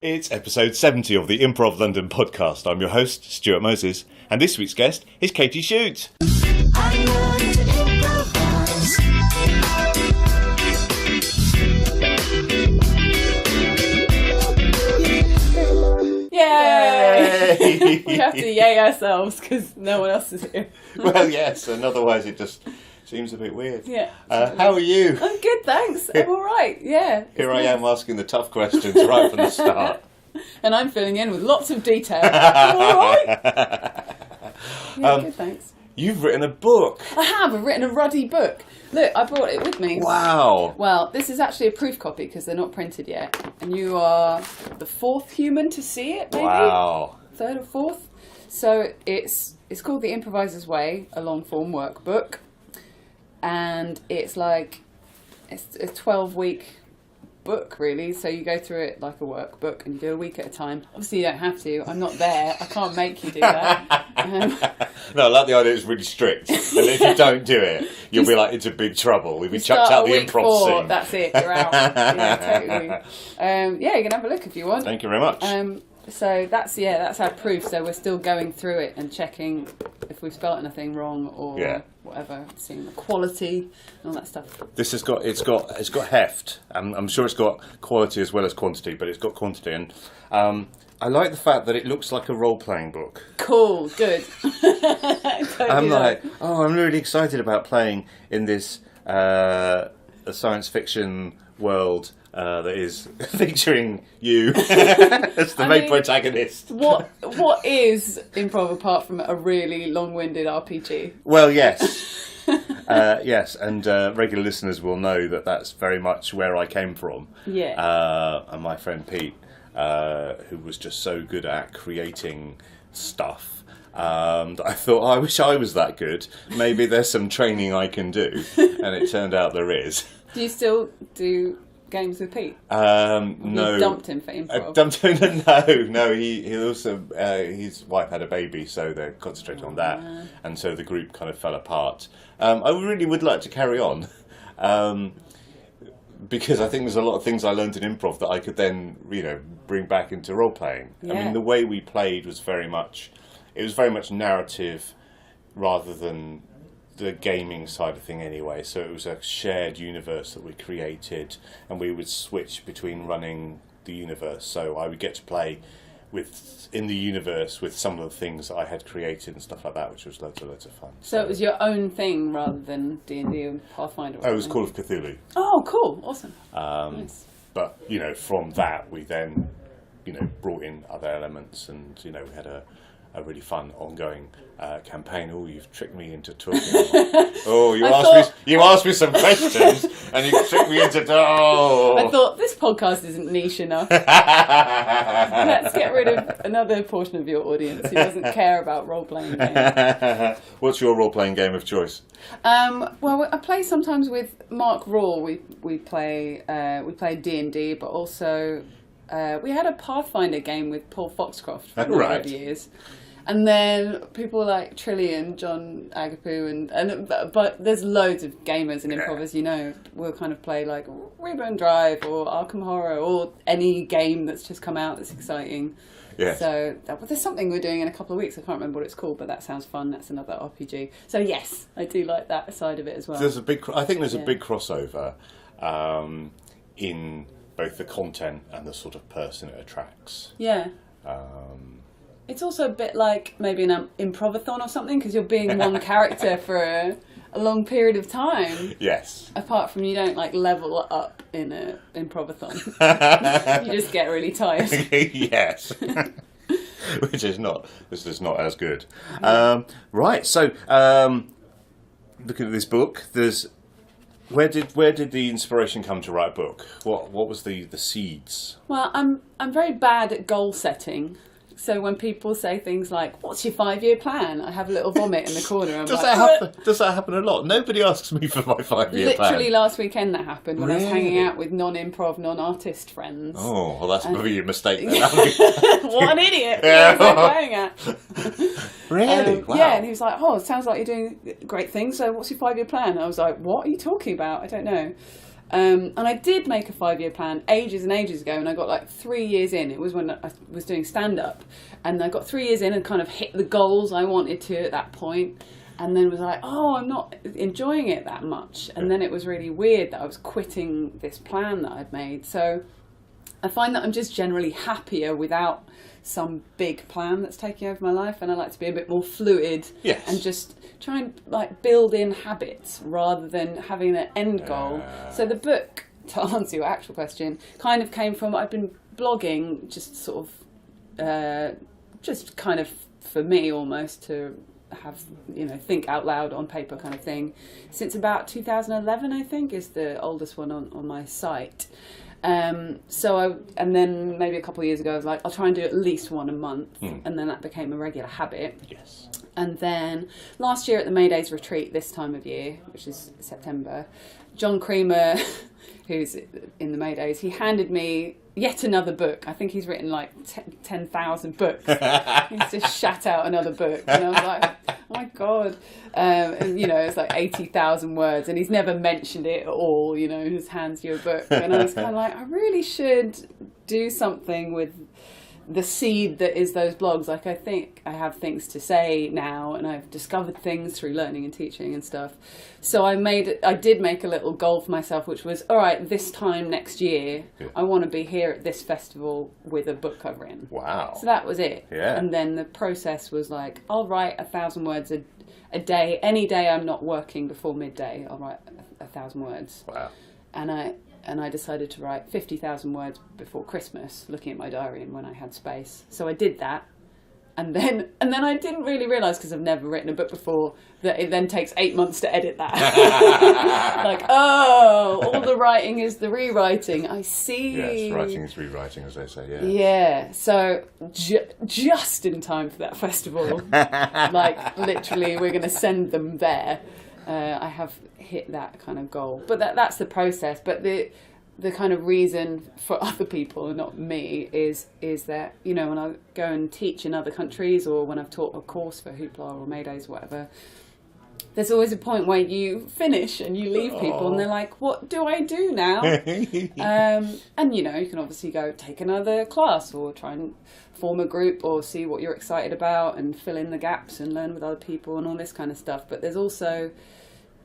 It's episode 70 of the Improv London podcast. I'm your host, Stuart Moses, and this week's guest is Katy Schutte. I learned to improvise. Yay! We have to yay ourselves because no one else is here. Well, yes, and otherwise it just seems a bit weird. Yeah. How are you? I'm good, thanks. I'm all right. Yeah. Here I am asking the tough questions right from the start. And I'm filling in with lots of detail. All right. Yeah, good, thanks. You've written a book. I have. I've written a ruddy book. Look, I brought it with me. Wow. Well, this is actually a proof copy because they're not printed yet. And you are the fourth human to see it, maybe? Wow. Third or fourth. So it's called The Improvisers Way, a long-form workbook. And it's a 12-week book, really. So you go through it like a workbook and you do a week at a time. Obviously, you don't have to. I'm not there. I can't make you do that. No, I like the idea it's really strict. And if you don't do it, you'll be like, into big trouble. We'll be chucked out the improv scene. That's it. You're out. Yeah, totally. Yeah, you can have a look if you want. Thank you very much. So that's our proof. So we're still going through it and checking if we've spelt anything wrong or whatever, seeing the quality and all that stuff. This has got it's got heft. I'm sure it's got quality as well as quantity, but it's got quantity. And I like the fact that it looks like a role-playing book. Cool, good. I'm like, I'm really excited about playing in this science fiction world that is featuring you as the main protagonist. What is improv apart from a really long-winded RPG? Well, yes. Yes, and regular listeners will know that that's very much where I came from. Yeah. And my friend Pete, who was just so good at creating stuff, that I thought, I wish I was that good. Maybe there's some training I can do. And it turned out there is. Do you still do games with Pete? No. You dumped him for improv? Dumped him? No. He also, his wife had a baby, so they're concentrating on that. And so the group kind of fell apart. I really would like to carry on. Because I think there's a lot of things I learned in improv that I could then, bring back into role playing. Yeah. I mean, the way we played was very much narrative rather than the gaming side of thing anyway. So it was a shared universe that we created, and we would switch between running the universe. So I would get to play in the universe with some of the things that I had created and stuff like that, which was loads of fun. So it was your own thing rather than D&D and Pathfinder? Oh, it was Call of Cthulhu. Oh, cool. Awesome. Nice. But, from that, we then, brought in other elements, and, we had a really fun ongoing campaign. Oh, you've tricked me into talking. You asked me some questions, and you tricked me into. I thought this podcast isn't niche enough. Let's get rid of another portion of your audience who doesn't care about role playing games. What's your role playing game of choice? Well, I play sometimes with Mark Rawl. We play D&D, but also we had a Pathfinder game with Paul Foxcroft for a number of years. And then people like Trillian, John Agapu, but there's loads of gamers and improvers, we'll kind of play like Rebound Drive or Arkham Horror or any game that's just come out that's exciting. Yeah. So there's something we're doing in a couple of weeks. I can't remember what it's called, but that sounds fun. That's another RPG. So yes, I do like that side of it as well. I think there's a big crossover in both the content and the sort of person it attracts. Yeah. It's also a bit like maybe an improvathon or something, because you're being one character for a long period of time. Yes. Apart from you don't level up in an improvathon. You just get really tired. Yes. Which is not as good. Right. So looking at this book, where did the inspiration come to write a book? What was the seeds? Well, I'm very bad at goal setting. So when people say things like, "What's your 5-year plan?" I have a little vomit in the corner. Does that happen a lot? Nobody asks me for my 5-year plan. Literally last weekend that happened when I was hanging out with non-improv, non-artist friends. Oh, well, that's maybe a mistake then. What an idiot! What was I playing at? Really? Wow. Yeah, and he was like, "Oh, it sounds like you're doing great things. So what's your 5-year plan?" I was like, "What are you talking about? I don't know." And I did make a 5-year plan ages and ages ago, and I got like 3 years in. It was when I was doing stand-up, and I got 3 years in and kind of hit the goals I wanted to at that point, and then was like, oh, I'm not enjoying it that much. And then it was really weird that I was quitting this plan that I'd made. So I find that I'm just generally happier without some big plan that's taking over my life, and I like to be a bit more fluid and just try and like build in habits rather than having an end goal. So the book, to answer your actual question, kind of came from, I've been blogging just sort of just kind of for me almost to have, you know, think out loud on paper kind of thing since about 2011, I think, is the oldest one on my site. And then maybe a couple of years ago I was like, I'll try and do at least one a month, and then that became a regular habit. Yes. And then last year at the May Days retreat this time of year, which is September, John Creamer, who's in the May Days, he handed me yet another book. I think he's written like 10,000 books. He's just shat out another book, and I was like, oh my god. And you know, it's like 80,000 words, and he's never mentioned it at all, you know, just hands you a book. And I was kind of like, I really should do something with the seed that is those blogs. Like, I think I have things to say now, and I've discovered things through learning and teaching and stuff. So I did make a little goal for myself, which was, all right, this time next year, I want to be here at this festival with a book I've written. Wow. So that was it. Yeah. And then the process was like, I'll write 1,000 words a day. Any day I'm not working before midday, I'll write 1,000 words. Wow. And I decided to write 50,000 words before Christmas, looking at my diary and when I had space. So I did that. And then I didn't really realise, because I've never written a book before, that it then takes 8 months to edit that. Like, oh, all the writing is the rewriting. I see. Yes, writing is rewriting, as they say, yeah. Yeah, so just in time for that festival, like literally we're going to send them there. I have hit that kind of goal, but that's the process. But the kind of reason for other people and not me is that, you know, when I go and teach in other countries, or when I've taught a course for Hoopla or May Days or whatever, there's always a point where you finish and you leave people and they're like, what do I do now? And you know, you can obviously go take another class or try and form a group or see what you're excited about and fill in the gaps and learn with other people and all this kind of stuff. But there's also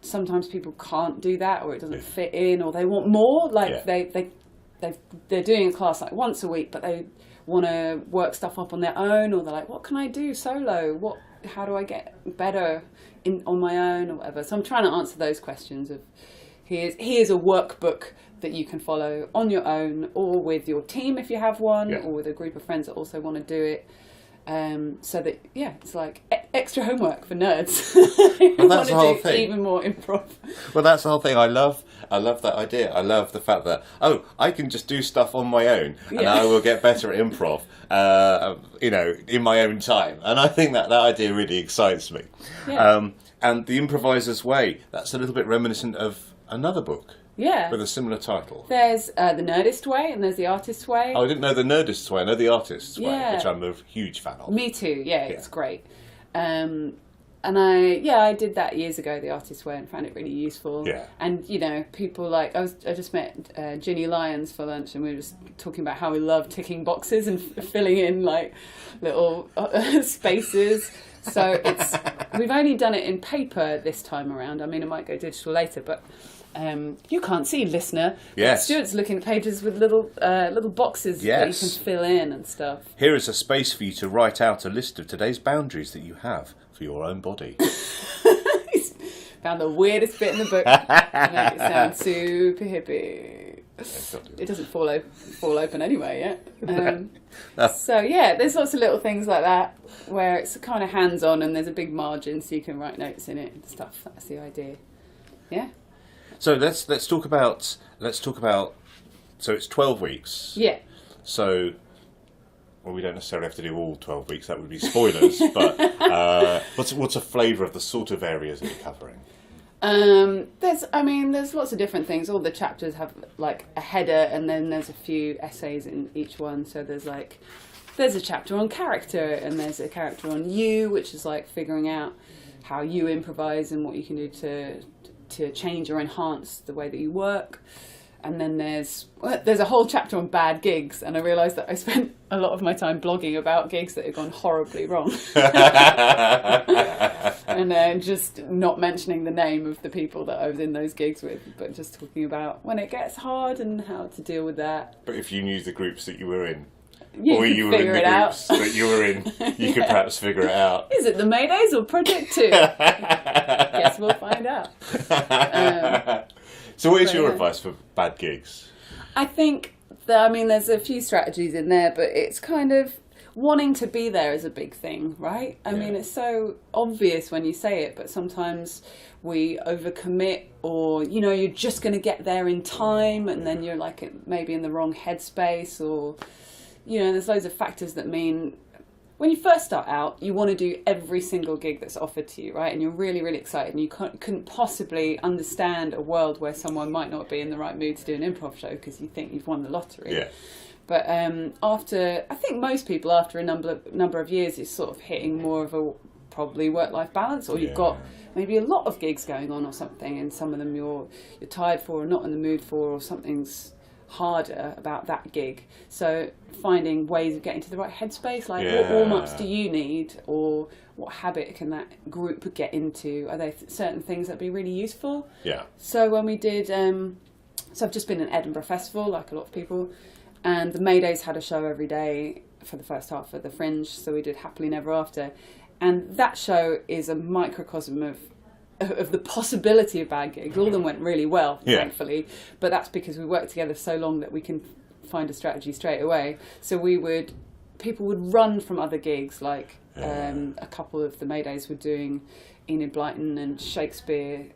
sometimes people can't do that, or it doesn't fit in, or they want more. Like they're doing a class like once a week, but they want to work stuff up on their own, or they're like, what can I do solo? How do I get better on my own, or whatever? So I'm trying to answer those questions of here's a workbook that you can follow on your own, or with your team if you have one, or with a group of friends that also want to do it. So that, it's like extra homework for nerds. Well, that's the whole thing. Even more improv. Well, that's the whole thing. I love that idea. I love the fact that, I can just do stuff on my own, and I will get better at improv, you know, in my own time. And I think that idea really excites me. Yeah. And the Improvisers Way, that's a little bit reminiscent of another book. Yeah. With a similar title. There's the Nerdist Way and there's the Artist's Way. Oh, I didn't know the Nerdist's Way. I know the Artist's Way, which I'm a huge fan of. Me too. Yeah, it's great. And I did that years ago, the Artist's Way, and found it really useful. Yeah. And you know, people like I just met Ginny Lyons for lunch, and we were just talking about how we love ticking boxes and filling in like little spaces. So we've only done it in paper this time around. I mean, it might go digital later, but. You can't see, listener. Yes. Stuart's looking at pages with little boxes that you can fill in and stuff. Here is a space for you to write out a list of today's boundaries that you have for your own body. He's found the weirdest bit in the book to make it sound super hippie. It doesn't fall open anyway yet. So there's lots of little things like that where it's kind of hands-on and there's a big margin so you can write notes in it and stuff. That's the idea. Yeah. So let's talk about. So it's 12 weeks. Yeah. So, well, we don't necessarily have to do all 12 weeks. That would be spoilers. But what's a flavour of the sort of areas that you're covering? There's lots of different things. All the chapters have like a header, and then there's a few essays in each one. So there's a chapter on character, and there's a character on you, which is like figuring out how you improvise and what you can do to change or enhance the way that you work. and then there's a whole chapter on bad gigs, and I realised that I spent a lot of my time blogging about gigs that had gone horribly wrong. And just not mentioning the name of the people that I was in those gigs with, but just talking about when it gets hard and how to deal with that. But if you knew the groups that you were in, You or could you were in figure the it out. groups that you were in, you could perhaps figure it out. Is it the Maydays or Project 2? Guess we'll find out. So what is your yeah. advice for bad gigs? I think that, there's a few strategies in there, but it's kind of wanting to be there is a big thing, right? I mean, it's so obvious when you say it, but sometimes we overcommit, or, you're just going to get there in time, and then you're like maybe in the wrong headspace, or, there's loads of factors that mean when you first start out, you want to do every single gig that's offered to you, right? And you're really, really excited, and you couldn't possibly understand a world where someone might not be in the right mood to do an improv show because you think you've won the lottery. Yeah. But I think most people, after a number of years, is sort of hitting more of a probably work-life balance, or you've got maybe a lot of gigs going on or something, and some of them you're tired for or not in the mood for, or something's harder about that gig. So finding ways of getting to the right headspace, like what warm-ups do you need, or what habit can that group get into? Are there certain things that'd be really useful? Yeah. So when we did, so I've just been at Edinburgh Festival, like a lot of people, and the Maydays had a show every day for the first half of the Fringe, so we did Happily Never After, and that show is a microcosm of the possibility of bad gigs. All of them went really well, thankfully, but that's because we worked together so long that we can find a strategy straight away. So people would run from other gigs, like a couple of the Maydays were doing Enid Blyton and Shakespeare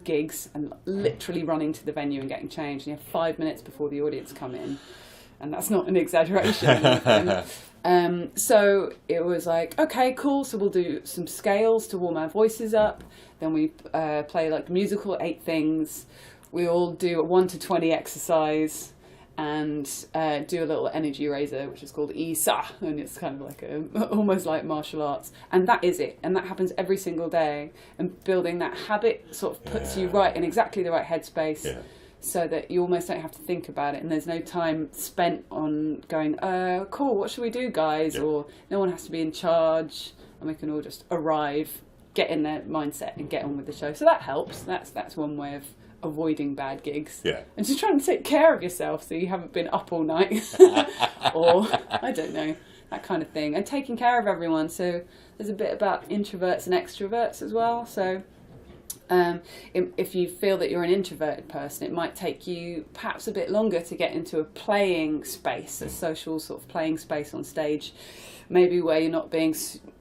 gigs, and literally running to the venue and getting changed. And you have 5 minutes before the audience come in, and that's not an exaggeration. So it was like, okay, cool, so we'll do some scales to warm our voices up, then we play like musical 8 things, we all do a 1 to 20 exercise, and do a little energy raiser, which is called Isa, and it's kind of like almost like martial arts, and that is it, and that happens every single day, and building that habit sort of puts you right in exactly the right headspace, so that you almost don't have to think about it, and there's no time spent on going, cool, what should we do, guys, or no one has to be in charge, and we can all just arrive, get in their mindset and get on with the show. So that helps. That's one way of avoiding bad gigs. Yeah. And just trying to take care of yourself so you haven't been up all night or I don't know, that kind of thing. And taking care of everyone. So there's a bit about introverts and extroverts as well. So if you feel that you're an introverted person, it might take you perhaps a bit longer to get into a playing space, a social sort of playing space on stage, maybe where you're not being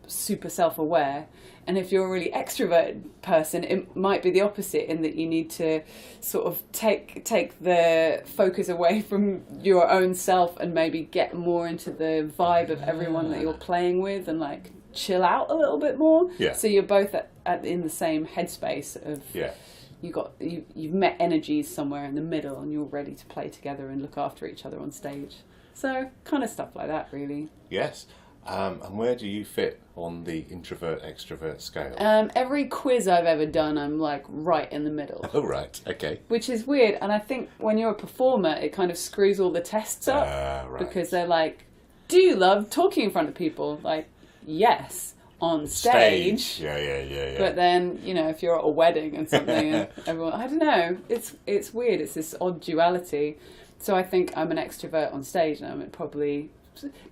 super self-aware. And if you're a really extroverted person, it might be the opposite, in that you need to sort of take the focus away from your own self and maybe get more into the vibe of everyone that you're playing with, and like chill out a little bit more. Yeah. So you're both in the same headspace of you've met energies somewhere in the middle, and you're ready to play together and look after each other on stage. So kind of stuff like that, really. Yes. And where do you fit on the introvert-extrovert scale? Every quiz I've ever done, I'm like right in the middle. Oh, right. Okay. Which is weird. And I think when you're a performer, it kind of screws all the tests up. Right. Because they're like, do you love talking in front of people? Like, yes, on stage. Yeah. But then, if you're at a wedding and something, and everyone, I don't know, it's weird. It's this odd duality. So I think I'm an extrovert on stage, and I'm probably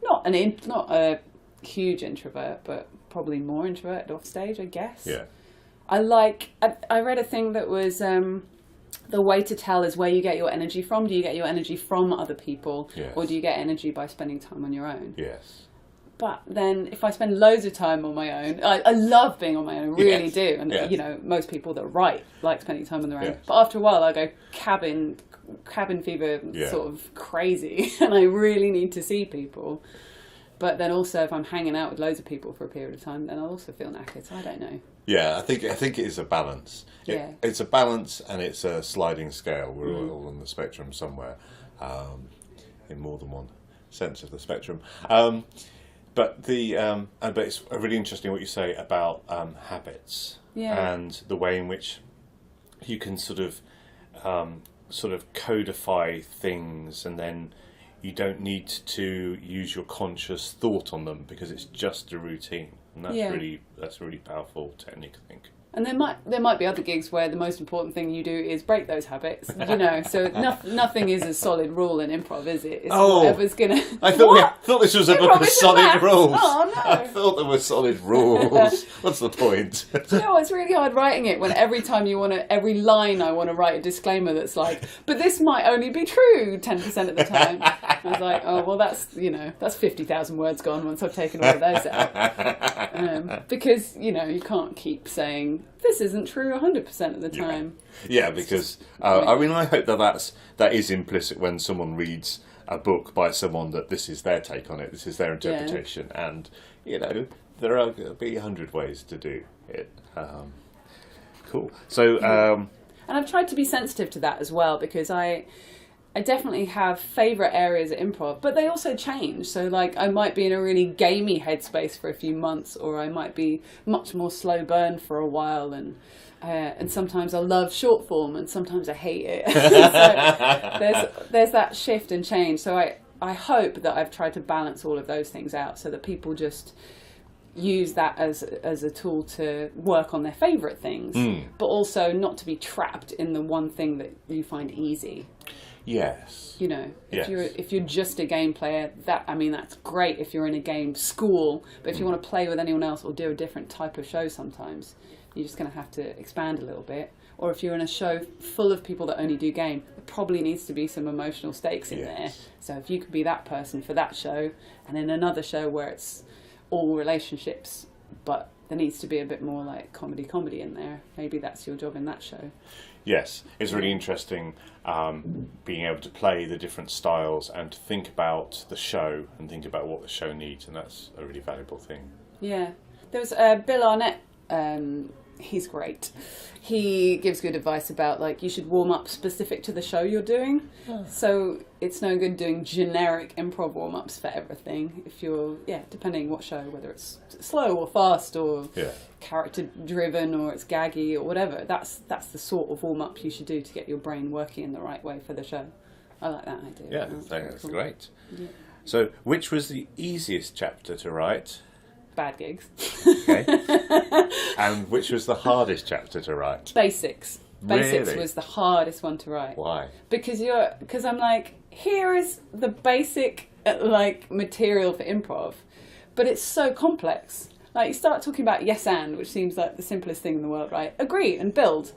not a huge introvert, but probably more introverted off stage, I guess. Yeah. I read a thing that was the way to tell is where you get your energy from. Do you get your energy from other people, or do you get energy by spending time on your own? Yes. But then if I spend loads of time on my own, I love being on my own, I really do. And most people that write like spending time on their own. Yes. But after a while, I go cabin fever, sort of crazy, and I really need to see people. But then also, if I'm hanging out with loads of people for a period of time, then I'll also feel knackered. So I don't know. Yeah, I think it is a balance. It's a balance, and it's a sliding scale. We're all on the spectrum somewhere, in more than one sense of the spectrum. But it's really interesting what you say about habits and the way in which you can sort of sort of codify things, and then you don't need to use your conscious thought on them because it's just a routine, and that's a really powerful technique, I think. And there might be other gigs where the most important thing you do is break those habits, you know. So nothing is a solid rule in improv, is it? It's whatever's gonna. I thought this was a book of solid maths. rules. Oh no! I thought there were solid rules. What's the point? Do you know what? It's really hard writing it when every time every line I want to write a disclaimer that's like, but this might only be true 10% of the time. I was like, oh well, that's 50,000 words gone once I've taken all of those out, because you can't keep saying this isn't true 100% of the time. Yeah, because I hope that is implicit when someone reads a book by someone, that this is their take on it, this is their interpretation, and there are going to be 100 ways to do it. Cool. So, and I've tried to be sensitive to that as well, because I definitely have favourite areas at improv, but they also change. So like I might be in a really gamey headspace for a few months, or I might be much more slow burn for a while, and sometimes I love short form and sometimes I hate it. So there's that shift and change. So I hope that I've tried to balance all of those things out so that people just use that as a tool to work on their favourite things, but also not to be trapped in the one thing that you find easy. Yes. If you're just a game player, that's great if you're in a game school, but if you want to play with anyone else or do a different type of show, sometimes you're just going to have to expand a little bit. Or if you're in a show full of people that only do game, there probably needs to be some emotional stakes in there. So if you could be that person for that show, and in another show where it's all relationships, but there needs to be a bit more like comedy in there, maybe that's your job in that show. Yes, it's really interesting being able to play the different styles and to think about the show and think about what the show needs, and that's a really valuable thing. Yeah. There was Bill Arnett, he's great. He gives good advice about like you should warm up specific to the show you're doing. So it's no good doing generic improv warm-ups for everything. If you're, depending what show, whether it's slow or fast or character driven or it's gaggy or whatever, that's the sort of warm-up you should do to get your brain working in the right way for the show. I like that idea. Yeah, that's cool. Great. Yeah. So which was the easiest chapter to write? Bad gigs. Okay. And which was the hardest chapter to write? Basics. Basics Really? was the hardest one to write. Why? Because I'm like, here is the basic material for improv, but it's so complex. Like you start talking about yes and, which seems like the simplest thing in the world, right? Agree and build.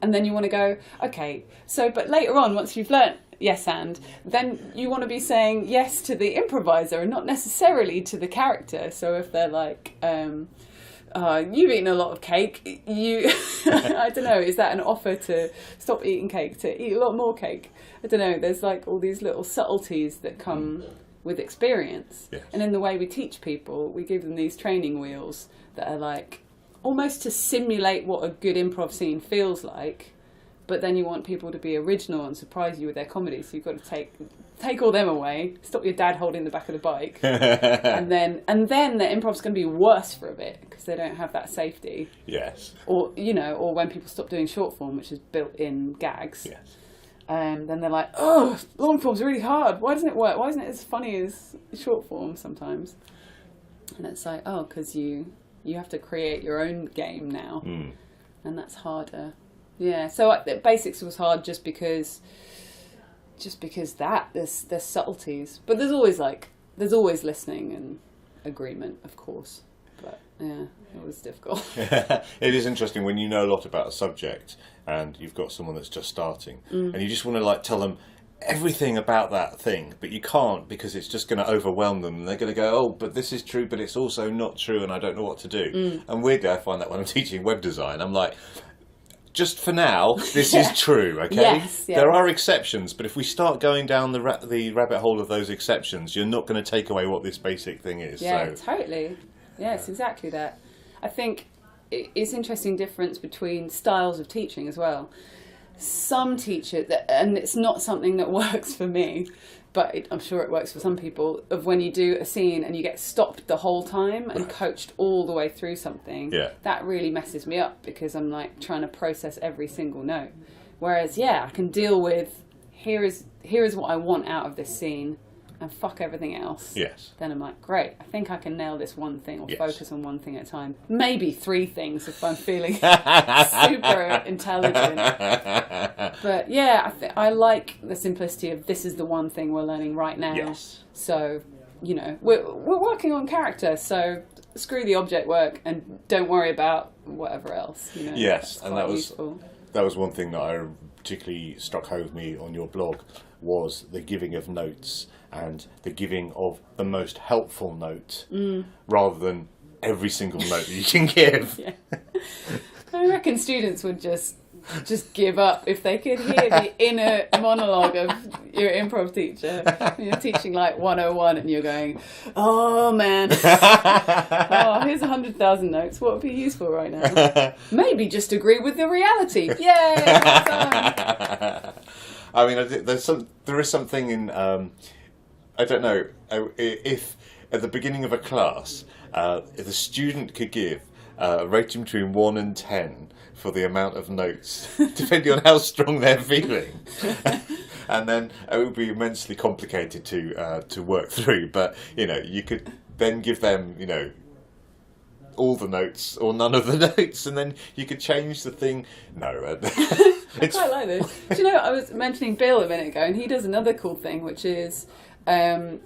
And then you want to go, okay, so but later on, once you've learnt yes and, then you want to be saying yes to the improviser and not necessarily to the character. So if they're like, you've eaten a lot of cake, I don't know, is that an offer to stop eating cake, to eat a lot more cake? I don't know, there's like all these little subtleties that come with experience. Yes. And in the way we teach people, we give them these training wheels that are like, almost to simulate what a good improv scene feels like, but then you want people to be original and surprise you with their comedy, so you've got to take all them away, stop your dad holding the back of the bike, and then the improv's going to be worse for a bit because they don't have that safety. Yes. Or when people stop doing short form, which is built in gags. Yes. Then they're like, oh, long form's really hard. Why doesn't it work? Why isn't it as funny as short form sometimes? And it's like, oh, because you have to create your own game now, and that's harder. Yeah, so basics was hard just because there's subtleties, but there's always listening and agreement, of course. But yeah, it was difficult. It is interesting when you know a lot about a subject and you've got someone that's just starting, and you just want to like tell them everything about that thing, but you can't because it's just going to overwhelm them, and they're going to go, oh, but this is true, but it's also not true, and I don't know what to do. And weirdly, I find that when I'm teaching web design, I'm like, just for now, this is true, okay? Yes, yeah. There are exceptions, but if we start going down the rabbit hole of those exceptions, you're not going to take away what this basic thing is. Yeah, so. Totally. Yeah, it's exactly that. I think it's interesting difference between styles of teaching as well. Some teachers, and it's not something that works for me, but I'm sure it works for some people, of when you do a scene and you get stopped the whole time and coached all the way through something, that really messes me up because I'm like trying to process every single note. Whereas, yeah, I can deal with here is what I want out of this scene, and fuck everything else. Yes. Then I'm like, great, I think I can nail this one thing, or Yes. focus on one thing at a time. Maybe 3 things if I'm feeling super intelligent. But yeah, I like the simplicity of this is the one thing we're learning right now. Yes. So, you know, we're working on character, so screw the object work and don't worry about whatever else. You know, Yes, it's and quite that was useful. that was one thing that I particularly struck home with me on your blog, was the giving of notes and the giving of the most helpful note rather than every single note that you can give. Yeah. I reckon students would just give up if they could hear the inner monologue of your improv teacher. You're teaching like 101 and you're going, oh man, oh, here's 100,000 notes. What would be useful right now? Maybe just agree with the reality. Yay! Awesome. I mean, there is something in, I don't know, if at the beginning of a class, if the student could give a rating between 1 and 10 for the amount of notes, depending on how strong they're feeling, and then it would be immensely complicated to work through. But you know, you could then give them, you know, all the notes or none of the notes, and then you could change the thing. No, I quite like this. Do you know, I was mentioning Bill a minute ago, and he does another cool thing, which is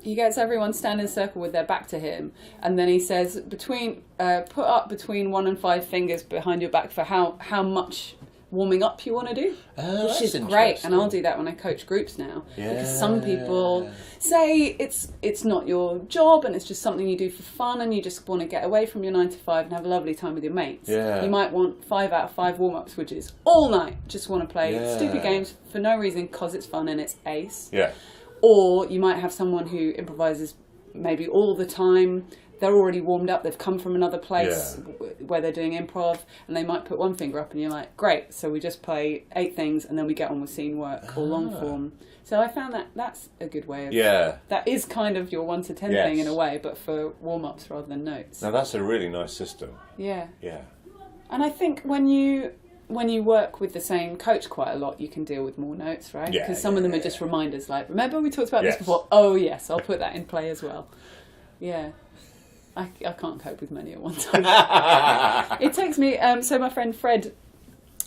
he gets everyone stand in a circle with their back to him, and then he says, put up between 1 and 5 fingers behind your back for how much warming up you want to do, which is great. And I'll do that when I coach groups now, because some people say it's not your job and it's just something you do for fun, and you just want to get away from your 9 to 5 and have a lovely time with your mates. You might want 5 out of 5 warm-ups, which is all night, just want to play stupid games for no reason because it's fun and it's ace. Or you might have someone who improvises maybe all the time. They're already warmed up. They've come from another place where they're doing improv, and they might put one finger up, and you're like, great. So we just play 8 things, and then we get on with scene work or long form. So I found that's a good way of that is kind of your 1 to 10 thing in a way, but for warm ups rather than notes. Now that's a really nice system. Yeah. Yeah. And I think when you work with the same coach quite a lot, you can deal with more notes, right? Because some of them are just reminders, like, remember we talked about this before? Oh, yes, I'll put that in play as well. Yeah. I can't cope with many at one time. It takes me... so my friend Fred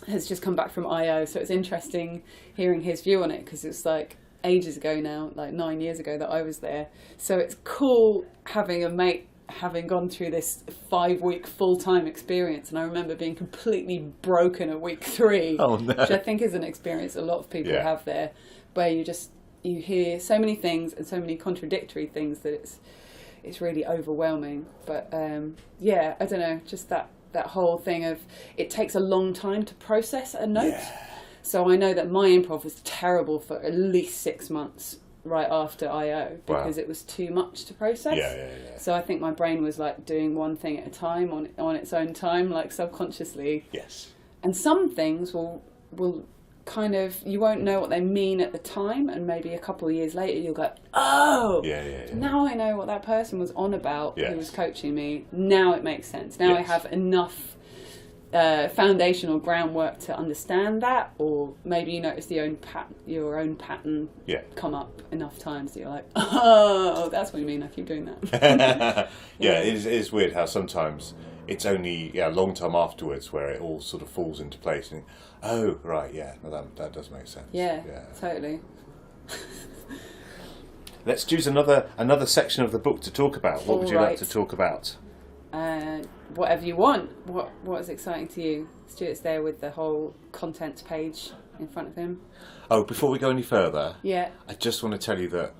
has just come back from I.O., so it's interesting hearing his view on it, because it's like ages ago now, like 9 years ago that I was there. So it's cool having a mate having gone through this 5-week full-time experience, and I remember being completely broken at week 3, which I think is an experience a lot of people have there, where you hear so many things and so many contradictory things that it's really overwhelming. But I don't know, just that whole thing of it takes a long time to process a note. So I know that my improv was terrible for at least 6 months right after I.O. because it was too much to process. So I think my brain was like doing one thing at a time on its own time, like subconsciously. And some things will kind of, you won't know what they mean at the time, and maybe a couple of years later you'll go, oh, now I know what that person was on about who was coaching me. Now it makes sense. Now I have enough foundational groundwork to understand that, or maybe you notice your own pattern come up enough times that you're like, oh, that's what you mean, I keep doing that. It is weird how sometimes it's only a long time afterwards where it all sort of falls into place, and that does make sense. Totally. Let's choose another section of the book to talk about. What would you like to talk about? Whatever you want. What is exciting to you? Stuart's there with the whole contents page in front of him. Oh, before we go any further, I just want to tell you that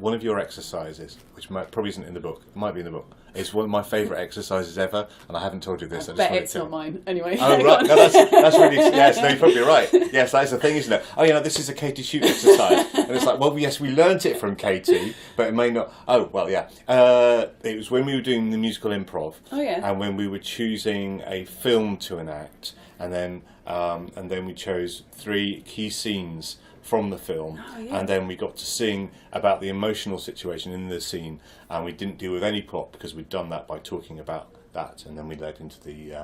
one of your exercises, which probably isn't in the book, it might be in the book, it's one of my favourite exercises ever, and I haven't told you this. I bet it's not mine. Anyway. Oh, right. No, that's really... Yes, no, you're probably right. Yes, that's the thing, isn't it? Oh, this is a Katy Schutte exercise. And it's like, well, yes, we learnt it from Katy, but it may not... Oh, well, yeah. It was when we were doing the musical Improv. Oh, yeah. And when we were choosing a film to enact, and then we chose 3 key scenes from the film, and then we got to sing about the emotional situation in the scene, and we didn't deal with any plot because we'd done that by talking about that, and then we led into the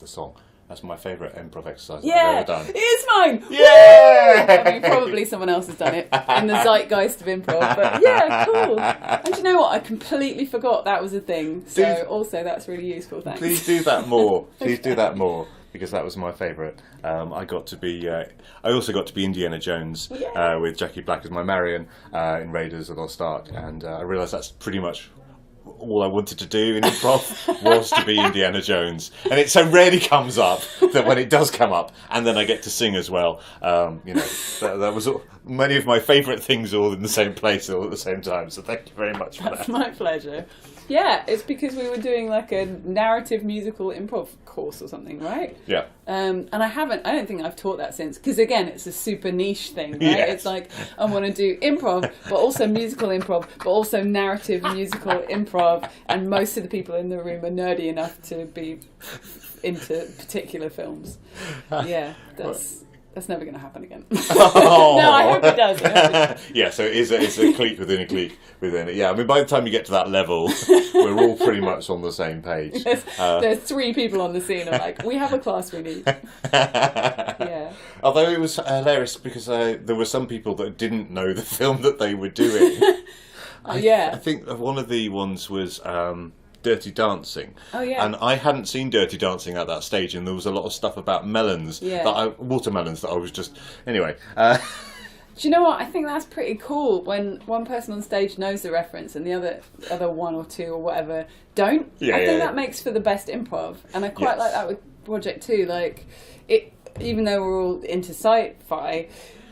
song. That's my favourite improv exercise Yeah, I've ever done. it is mine. Yeah! I mean, probably someone else has done it in the zeitgeist of improv, but yeah, cool. And you know what? I completely forgot that was a thing. So also, that's really useful. Thanks. Please do that more. Please do that more. Because that was my favourite. I got to be. I also got to be Indiana Jones with Jackie Black as my Marion in Raiders of the Lost Ark, and I realised that's pretty much all I wanted to do in improv was to be Indiana Jones, and it so rarely comes up that when it does come up, and then I get to sing as well. That was many of my favourite things all in the same place all at the same time. So thank you very much for that. That's my pleasure. Yeah, it's because we were doing like a narrative musical improv course or something, right? Yeah. And I don't think I've taught that since, because again, it's a super niche thing, right? Yes. It's like, I want to do improv, but also musical improv, but also narrative musical improv, and most of the people in the room are nerdy enough to be into particular films. Yeah, that's never going to happen again. Oh. No, I hope it does. Yeah, so it's a clique within a clique within it. Yeah, I mean, by the time you get to that level, we're all pretty much on the same page. There's 3 people on the scene. I'm like, we have a class we need. Yeah. Although it was hilarious because there were some people that didn't know the film that they were doing. Yeah. I think one of the ones was Dirty Dancing. Oh, yeah. And I hadn't seen Dirty Dancing at that stage, and there was a lot of stuff about melons, watermelons that I was just... Anyway. Do you know what? I think that's pretty cool when one person on stage knows the reference and the other one or two or whatever don't. I think that makes for the best improv. And I quite like that with Project 2. Like, even though we're all into sci-fi,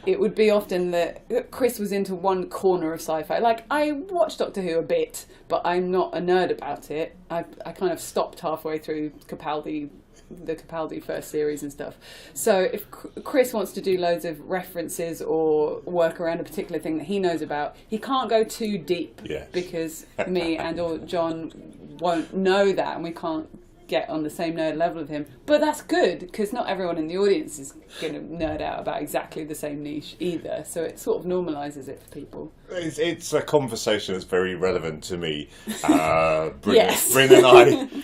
it would be often that Chris was into one corner of sci-fi. Like, I watched Doctor Who a bit, but I'm not a nerd about it. I kind of stopped halfway through the Capaldi first series and stuff. So if Chris wants to do loads of references or work around a particular thing that he knows about, he can't go too deep because me and or John won't know that, and we can't get on the same nerd level of him. But that's good, because not everyone in the audience is going to nerd out about exactly the same niche either, so it sort of normalises it for people. It's a conversation that's very relevant to me. Bryn, Yes. Bryn and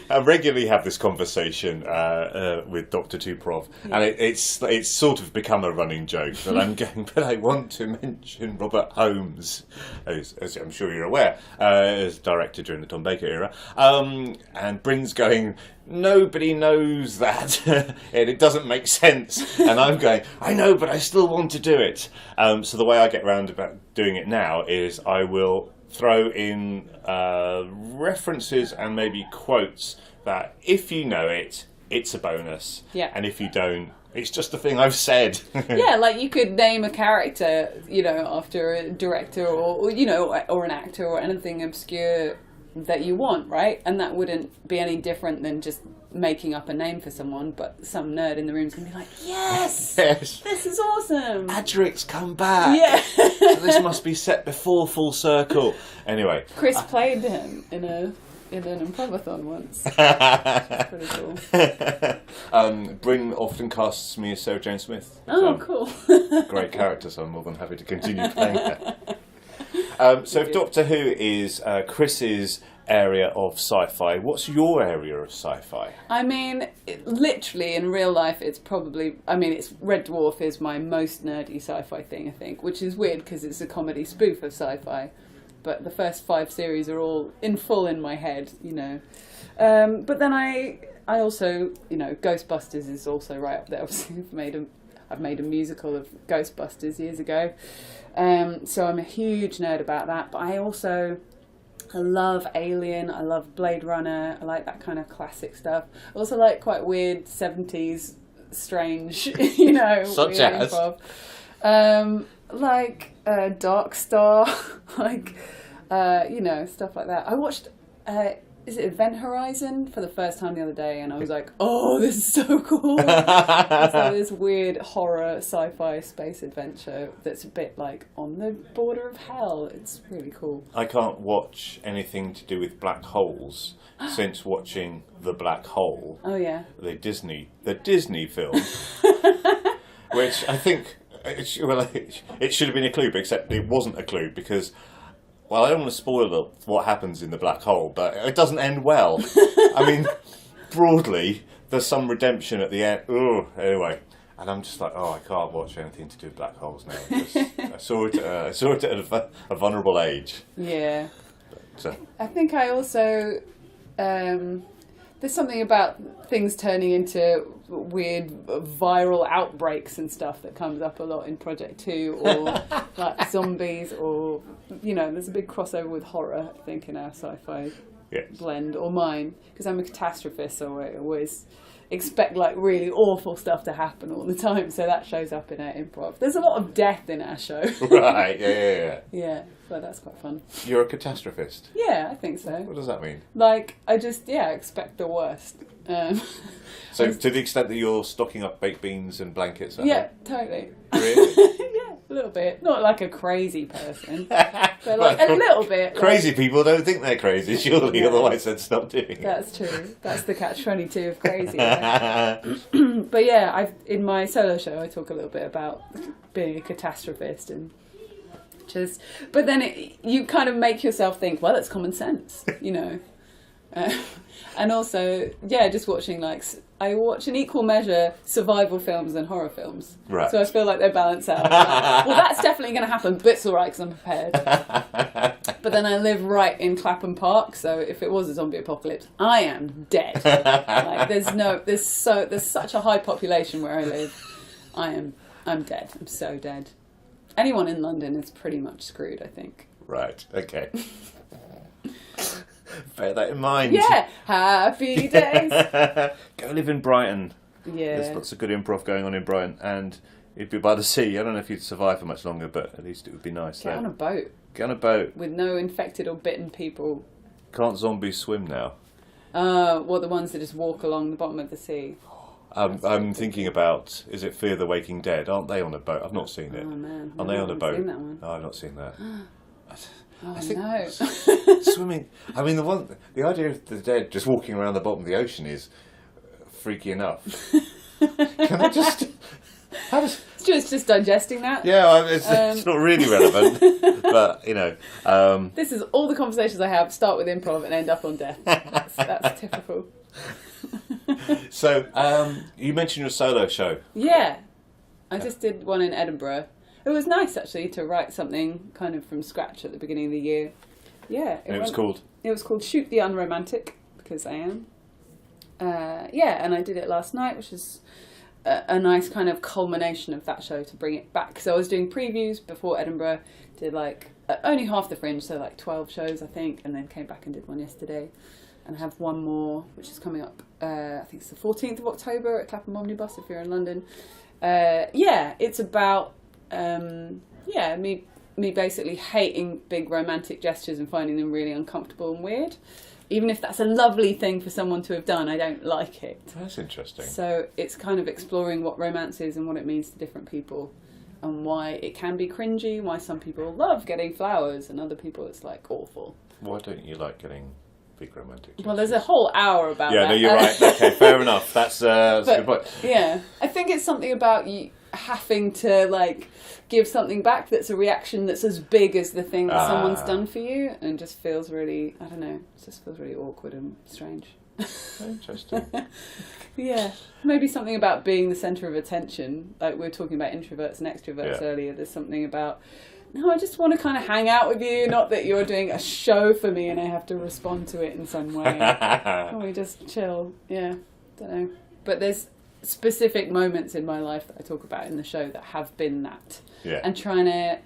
I regularly have this conversation with Dr. Tuprov, and it's sort of become a running joke that I'm going, but I want to mention Robert Holmes, as I'm sure you're aware, as director during the Tom Baker era, and Bryn's going, nobody knows that, and it doesn't make sense, and I'm going, I know, but I still want to do it. So the way I get around about doing it now is I will throw in references and maybe quotes that if you know it, it's a bonus, and if you don't, it's just a thing I've said. Yeah, like you could name a character, after a director or an actor or anything obscure that you want, right? And that wouldn't be any different than just making up a name for someone, but some nerd in the room's going to be like, yes, this is awesome. Adric's come back. Yeah. So this must be set before Full Circle. Anyway. Chris played him in an improvathon once. That's pretty cool. Bryn often casts me as Sarah Jane Smith. Oh, cool. Great character, so I'm more than happy to continue playing her. So if Doctor Who is Chris's area of sci-fi, what's your area of sci-fi? I mean, literally in real life, it's Red Dwarf is my most nerdy sci-fi thing, I think, which is weird because it's a comedy spoof of sci-fi. But the first 5 series are all in full in my head, But then I also, Ghostbusters is also right up there. Obviously, I've made a musical of Ghostbusters years ago. So I'm a huge nerd about that. But I love Alien, I love Blade Runner, I like that kind of classic stuff. I also like quite weird 70s, strange, Such as? Improv. Like Dark Star, stuff like that. I watched, is it Event Horizon for the first time the other day, and I was like, oh, this is so cool. It's like this weird horror sci-fi space adventure that's a bit like on the border of hell. It's really cool. I can't watch anything to do with black holes since watching The Black Hole. Oh yeah. The Disney film, which I think it should have been a clue, but except it wasn't a clue because. Well, I don't want to spoil what happens in the black hole, but it doesn't end well. I mean, broadly, there's some redemption at the end. Oh, anyway. And I'm just like, I can't watch anything to do with black holes now. I saw it at a vulnerable age. Yeah. So. I think I also there's something about things turning into weird viral outbreaks and stuff that comes up a lot in Project 2, or like zombies, or there's a big crossover with horror, I think, in our sci-fi blend, or mine, because I'm a catastrophist, so I always expect like really awful stuff to happen all the time, so that shows up in our improv. There's a lot of death in our show. Right, yeah. Yeah, so that's quite fun. You're a catastrophist? Yeah, I think so. What does that mean? Like, I just, expect the worst. So to the extent that you're stocking up baked beans and blankets at Yeah, home? totally. Really? Yeah, a little bit. Not like a crazy person, but like a little bit. Crazy people don't think they're crazy, surely, otherwise they'd stop doing it. That's true. That's the catch-22 of crazy. Right? But yeah, in my solo show, I talk a little bit about being a catastrophist, and but then you kind of make yourself think, well, it's common sense, and also, just watching I watch in equal measure survival films and horror films. Right. So I feel like they balance out. Like, well, that's definitely going to happen, but it's all right because I'm prepared. But then I live right in Clapham Park, so if it was a zombie apocalypse, I am dead. Like there's such a high population where I live. I'm dead. I'm so dead. Anyone in London is pretty much screwed, I think. Right. Okay. Bear that in mind. Yeah, happy days. Go live in Brighton. Yeah. There's lots of good improv going on in Brighton, and it'd be by the sea. I don't know if you'd survive for much longer, but at least it would be nice. Get on a boat. Get on a boat. With no infected or bitten people. Can't zombies swim now? The ones that just walk along the bottom of the sea. I'm thinking about, is it Fear the Waking Dead? Aren't they on a boat? I've not seen it. Oh man. Are they on a boat? Seen that one. No, I've not seen that. Oh, I think no. swimming. I mean, the idea of the dead just walking around the bottom of the ocean is freaky enough. Can I just? How does? It's just digesting that. Yeah, it's not really relevant, but This is all the conversations I have start with improv and end up on death. That's typical. So, you mentioned your solo show. Yeah, I just did one in Edinburgh. It was nice actually to write something kind of from scratch at the beginning of the year. Yeah, It was called Shoot the Unromantic, because I am. And I did it last night, which is a nice kind of culmination of that show to bring it back. So I was doing previews before Edinburgh, did only half the Fringe, so 12 shows I think, and then came back and did one yesterday. And I have one more, which is coming up, I think it's the 14th of October at Clapham Omnibus if you're in London. It's about, me basically hating big romantic gestures and finding them really uncomfortable and weird. Even if that's a lovely thing for someone to have done, I don't like it. That's interesting. So it's kind of exploring what romance is and what it means to different people, and why it can be cringy, why some people love getting flowers and other people it's awful. Why don't you like getting big romantic gestures? Well, there's a whole hour about that. Yeah, no, you're right. Okay, fair enough. That's a good point. Yeah, I think it's something about you having to give something back that's a reaction that's as big as the thing that someone's done for you, and just feels really, I don't know, it just feels really awkward and strange. Interesting. Yeah, maybe something about being the centre of attention. Like we were talking about introverts and extroverts earlier. There's something about, no, I just want to kind of hang out with you, not that you're doing a show for me and I have to respond to it in some way. Can we just chill? Yeah, don't know. But there's specific moments in my life that I talk about in the show that have been that. Yeah. And trying to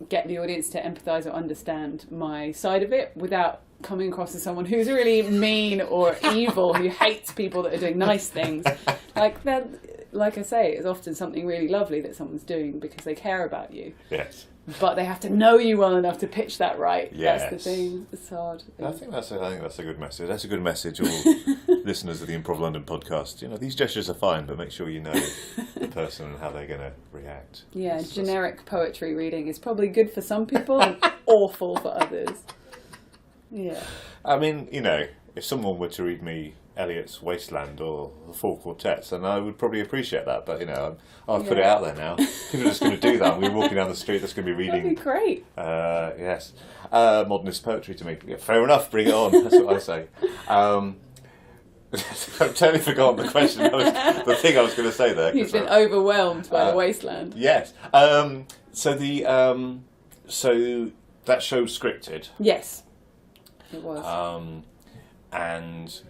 get the audience to empathise or understand my side of it without coming across as someone who's really mean or evil, who hates people that are doing nice things. Like I say, it's often something really lovely that someone's doing because they care about you. Yes. But they have to know you well enough to pitch that right. Yes. That's the thing. It's hard. I think that's a good message. That's a good message, all listeners of the Improv London podcast. These gestures are fine, but make sure you know the person and how they're going to react. Yeah, generic poetry reading is probably good for some people and awful for others. Yeah. I mean, if someone were to read me Eliot's Wasteland or the Four Quartets, then I would probably appreciate that. But, I'll put it out there now. People are just going to do that. We're walking down the street, that's going to be reading. That'd be great. Yes. Modernist poetry to me. Yeah, fair enough, bring it on. That's what I say. I've totally forgotten the question. The thing I was going to say there. He's been overwhelmed by the wasteland. Yes. So that show's scripted. Yes, it was. And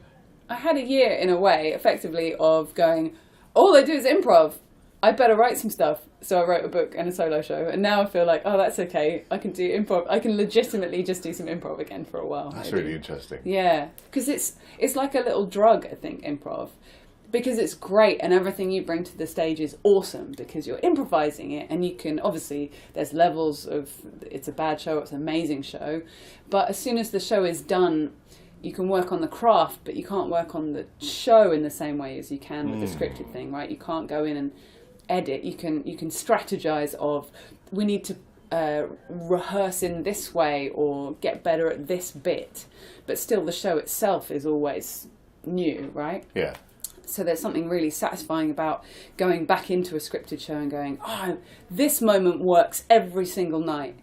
I had a year, in a way, effectively, of going, all I do is improv. I better write some stuff. So I wrote a book and a solo show. And now I feel like, oh, that's okay. I can do improv. I can legitimately just do some improv again for a while. That's maybe. really interesting. Yeah. Because it's like a little drug, I think, improv. Because it's great and everything you bring to the stage is awesome because you're improvising it and you can, obviously, there's levels of, it's a bad show, it's an amazing show. But as soon as the show is done, you can work on the craft, but you can't work on the show in the same way as you can with the scripted thing, right? You can't go in and edit. You can strategize of, we need to rehearse in this way or get better at this bit. But still the show itself is always new, right? Yeah. So there's something really satisfying about going back into a scripted show and going, oh, this moment works every single night.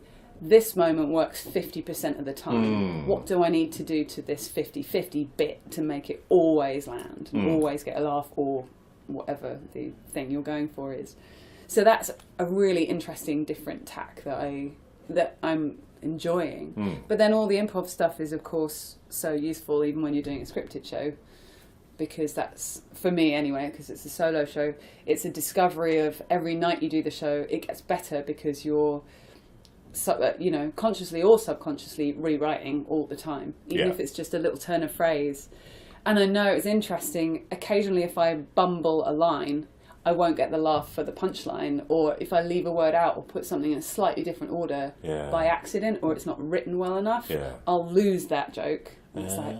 This moment works 50% of the time. What do I need to do to this 50-50 bit to make it always land, always get a laugh or whatever the thing you're going for is. So that's a really interesting, different tack that I'm enjoying. But then all the improv stuff is, of course, so useful even when you're doing a scripted show. Because that's, for me anyway, because it's a solo show, it's a discovery of every night you do the show, it gets better because you're, consciously or subconsciously rewriting all the time, even if it's just a little turn of phrase. And I know it's interesting, occasionally if I bumble a line, I won't get the laugh for the punchline, or if I leave a word out or put something in a slightly different order by accident, or it's not written well enough, I'll lose that joke. And it's like,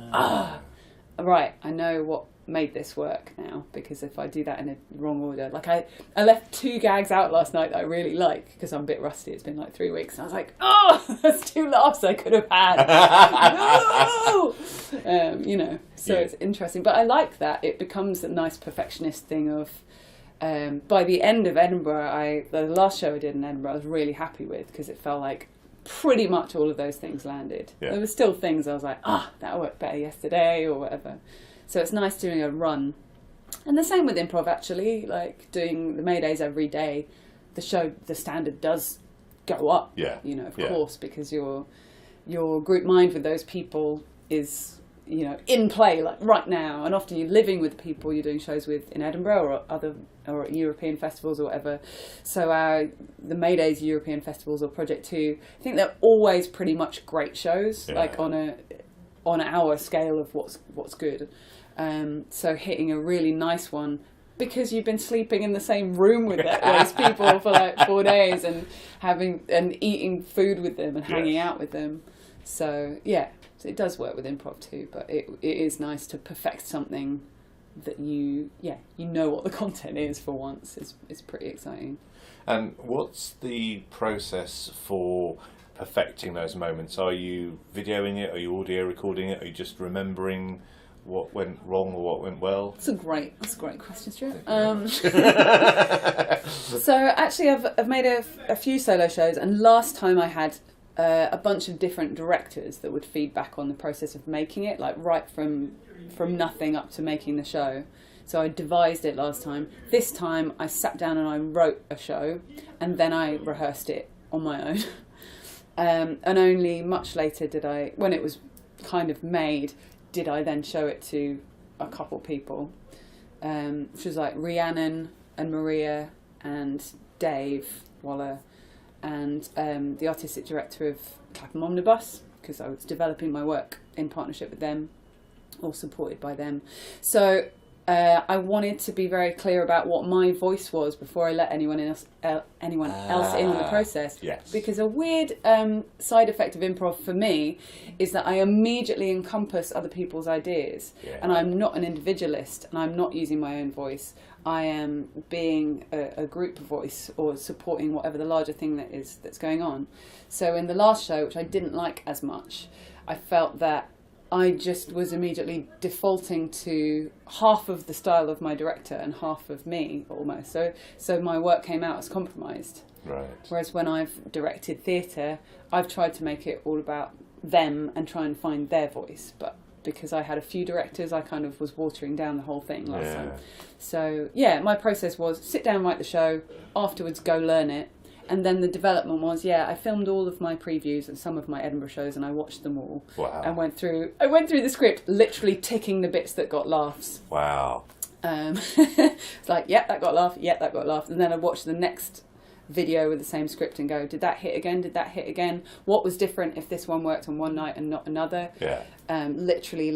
right, I know what made this work now, because if I do that in a wrong order, like I left 2 gags out last night that I really like because I'm a bit rusty. It's been like 3 weeks and I was like, oh, that's 2 laughs I could have had. No! So it's interesting, but I like that. It becomes a nice perfectionist thing of by the end of Edinburgh, the last show I did in Edinburgh I was really happy with because it felt like pretty much all of those things landed. There were still things I was like, that worked better yesterday or whatever. So it's nice doing a run. And the same with improv, actually, like doing the Maydays every day. The standard does go up, of course, because your group mind with those people is, in play, like right now. And often you're living with the people you're doing shows with in Edinburgh or European festivals or whatever. So the Maydays European festivals or Project 2, I think they're always pretty much great shows, like on our scale of what's good. So hitting a really nice one because you've been sleeping in the same room with those people for like 4 days and eating food with them and hanging out with them. So so it does work with improv too, but it is nice to perfect something that you know what the content is for once. It's pretty exciting. And what's the process for perfecting those moments? Are you videoing it? Are you audio recording it? Are you just remembering what went wrong or what went well? That's a great question, Stuart. So actually I've made a few solo shows, and last time I had a bunch of different directors that would feed back on the process of making it, like right from nothing up to making the show. So I devised it last time. This time I sat down and I wrote a show and then I rehearsed it on my own. And only much later when it was kind of made, did I then show it to a couple people, which was like Rhiannon and Maria and Dave Waller and the artistic director of Clapham Omnibus, because I was developing my work in partnership with them, or supported by them. So I wanted to be very clear about what my voice was before I let anyone else in on the process. Yes. Because a weird side effect of improv for me is that I immediately encompass other people's ideas, and I'm not an individualist, and I'm not using my own voice. I am being a group voice or supporting whatever the larger thing that's going on. So in the last show, which I didn't like as much, I felt that I just was immediately defaulting to half of the style of my director and half of me, almost. So my work came out as compromised. Right. Whereas when I've directed theatre, I've tried to make it all about them and try and find their voice. But because I had a few directors. I kind of was watering down the whole thing last Yeah. time. So yeah, my process was sit down, write the show, afterwards go learn it. And then the development was, I filmed all of my previews and some of my Edinburgh shows, and I watched them all. Wow. And went through the script, literally ticking the bits that got laughs. Wow. It's like, that got a laugh, that got a laugh. And then I watched the next video with the same script and go, did that hit again? Did that hit again? What was different if this one worked on one night and not another? Yeah. Literally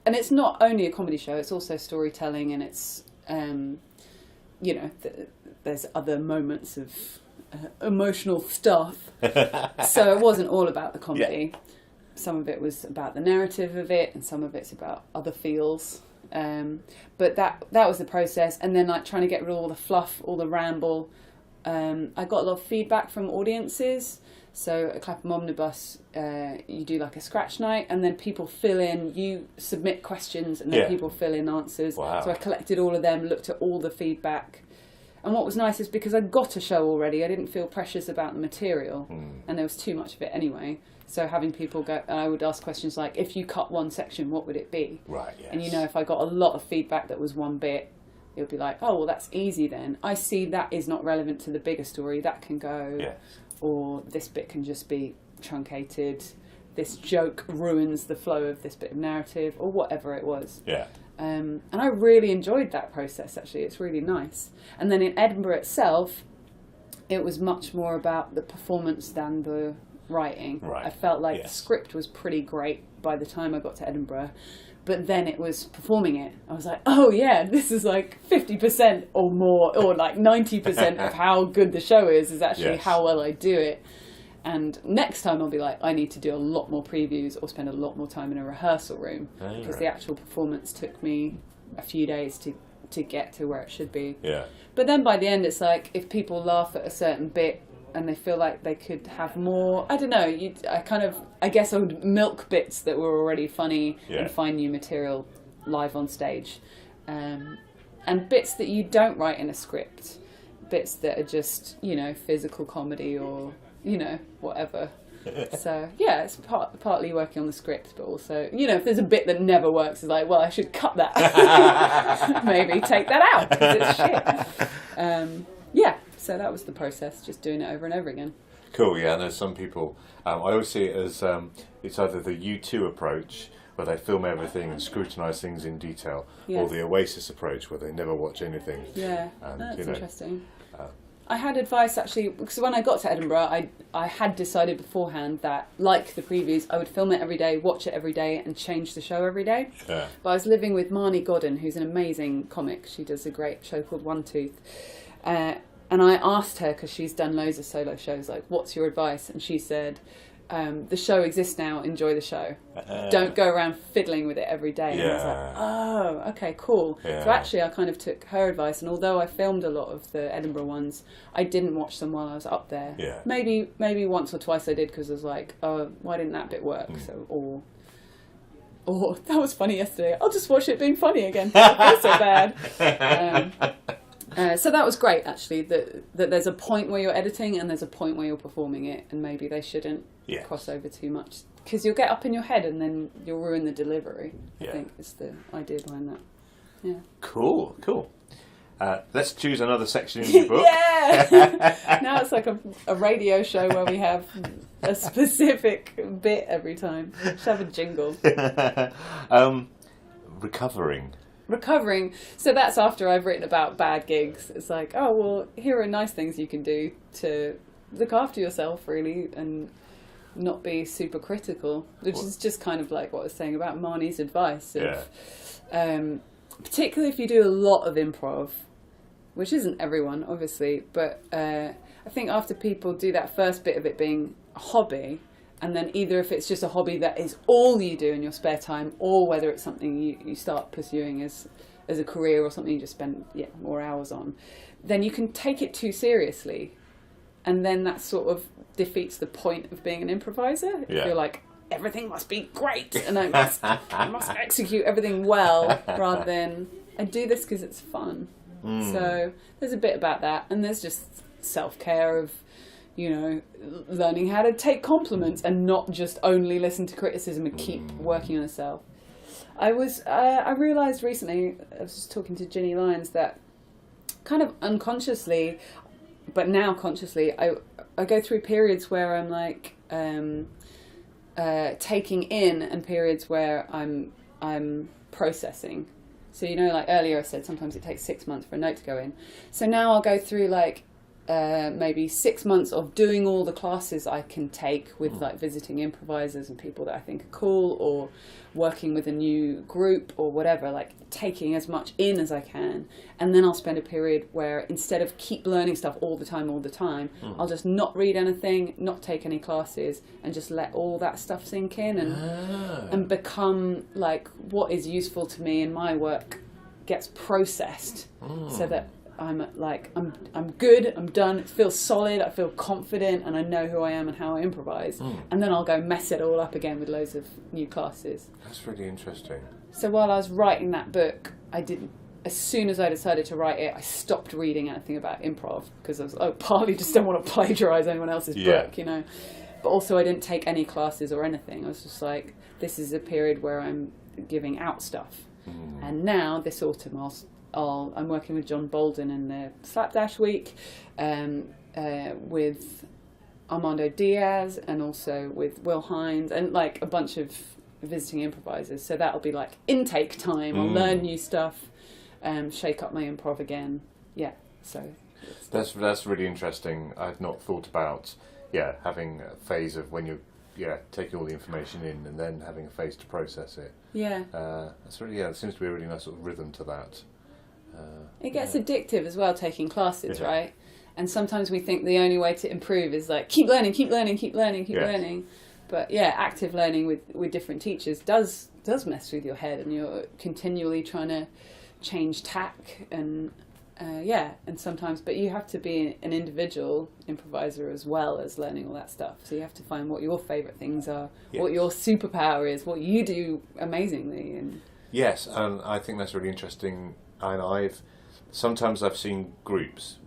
and it's not only a comedy show, it's also storytelling, and it's, there's other moments of emotional stuff. So it wasn't all about the comedy. Yeah. Some of it was about the narrative of it, and some of it's about other feels. But that was the process. And then like trying to get rid of all the fluff, all the ramble. I got a lot of feedback from audiences. So at Clapham Omnibus, you do like a scratch night, and then people fill in, you submit questions, and then people fill in answers. Wow. So I collected all of them, looked at all the feedback. And what was nice is because I got a show already, I didn't feel precious about the material, and there was too much of it anyway. So having people go, and I would ask questions like, if you cut one section, what would it be? Right, yes. And if I got a lot of feedback that was one bit, it would be like, oh, well, that's easy then. I see that is not relevant to the bigger story. That can go. Yes. Or this bit can just be truncated. This joke ruins the flow of this bit of narrative, or whatever it was. Yeah. And I really enjoyed that process, actually. It's really nice. And then in Edinburgh itself, it was much more about the performance than the writing. Right. I felt like the Yes. script was pretty great by the time I got to Edinburgh. But then it was performing it. I was like, oh yeah, this is like 50% or more, or like 90% of how good the show is actually Yes. how well I do it. And next time I'll be like, I need to do a lot more previews or spend a lot more time in a rehearsal room, Oh, because right. the actual performance took me a few days to get to where it should be. Yeah. But then by the end, it's like, if people laugh at a certain bit and they feel like they could have more, I don't know, I guess I would milk bits that were already funny and find new material live on stage. And bits that you don't write in a script, bits that are just, physical comedy or, whatever. So, yeah, it's partly working on the script, but also, if there's a bit that never works, it's like, well, I should cut that. Maybe take that out, because it's shit. So that was the process, just doing it over and over again. Cool, yeah. I know some people, I always see it as it's either the U2 approach, where they film everything and scrutinise things in detail, or the Oasis approach, where they never watch anything. Yeah, And, that's you know, interesting. I had advice, actually, because when I got to Edinburgh, I had decided beforehand that, like the previews, I would film it every day, watch it every day, and change the show every day. Yeah. But I was living with Marnie Godden, who's an amazing comic. She does a great show called One Tooth. And I asked her, because she's done loads of solo shows, like, what's your advice? And she said, the show exists now, enjoy the show. Don't go around fiddling with it every day. And I was like, oh, okay, cool. Yeah. So actually I kind of took her advice, and although I filmed a lot of the Edinburgh ones, I didn't watch them while I was up there. Yeah. Maybe once or twice I did, because I was like, oh, why didn't that bit work? So, or that was funny yesterday, I'll just watch it being funny again. It's so bad. So that was great, actually, that there's a point where you're editing and there's a point where you're performing it, and maybe they shouldn't cross over too much, because you'll get up in your head and then you'll ruin the delivery. I think is the idea behind that. Yeah. Cool. Let's choose another section in your book. Yeah! Now it's like a radio show where we have a specific bit every time. Should have a jingle. Recovering. So that's after I've written about bad gigs. It's like, oh, well, here are nice things you can do to look after yourself, really, and not be super critical, which is just kind of like what I was saying about Marnie's advice. Particularly if you do a lot of improv, which isn't everyone, obviously, but I think after people do that first bit of it being a hobby, and then either if it's just a hobby that is all you do in your spare time, or whether it's something you start pursuing as a career, or something you just spend more hours on, then you can take it too seriously. And then that sort of defeats the point of being an improviser. If you're like, everything must be great, and I must execute everything well, rather than, I do this because it's fun. So there's a bit about that. And there's just self-care of, learning how to take compliments and not just only listen to criticism and keep working on yourself. I realised recently, I was just talking to Ginny Lyons, that kind of unconsciously, but now consciously, I go through periods where I'm like taking in, and periods where I'm processing. So, you know, like earlier I said, sometimes it takes 6 months for a note to go in. So now I'll go through like maybe 6 months of doing all the classes I can take with like visiting improvisers and people that I think are cool, or working with a new group or whatever, like taking as much in as I can. And then I'll spend a period where instead of keep learning stuff all the time, I'll just not read anything, not take any classes, and just let all that stuff sink in and become like what is useful to me in my work gets processed so that I'm good, I'm done, it feels solid, I feel confident, and I know who I am and how I improvise. And then I'll go mess it all up again with loads of new classes. That's really interesting. So while I was writing that book, as soon as I decided to write it, I stopped reading anything about improv, because I was partly just don't want to plagiarise anyone else's book, you know. But also I didn't take any classes or anything. I was just like, this is a period where I'm giving out stuff. And now, this autumn, I'm working with John Bolden in the Slapdash Week, with Armando Diaz, and also with Will Hines, and like a bunch of visiting improvisers. So that'll be like intake time. I'll learn new stuff, shake up my improv again. Yeah, so that's really interesting. I've not thought about having a phase of when you're taking all the information in and then having a phase to process it. Yeah. That's really it seems to be a really nice sort of rhythm to that. It gets addictive as well, taking classes, right? And sometimes we think the only way to improve is like keep learning. But yeah, active learning with different teachers does mess with your head, and you're continually trying to change tack and sometimes, but you have to be an individual improviser as well as learning all that stuff. So you have to find what your favourite things are, what your superpower is, what you do amazingly. And yes, and I think that's really interesting. And sometimes I've seen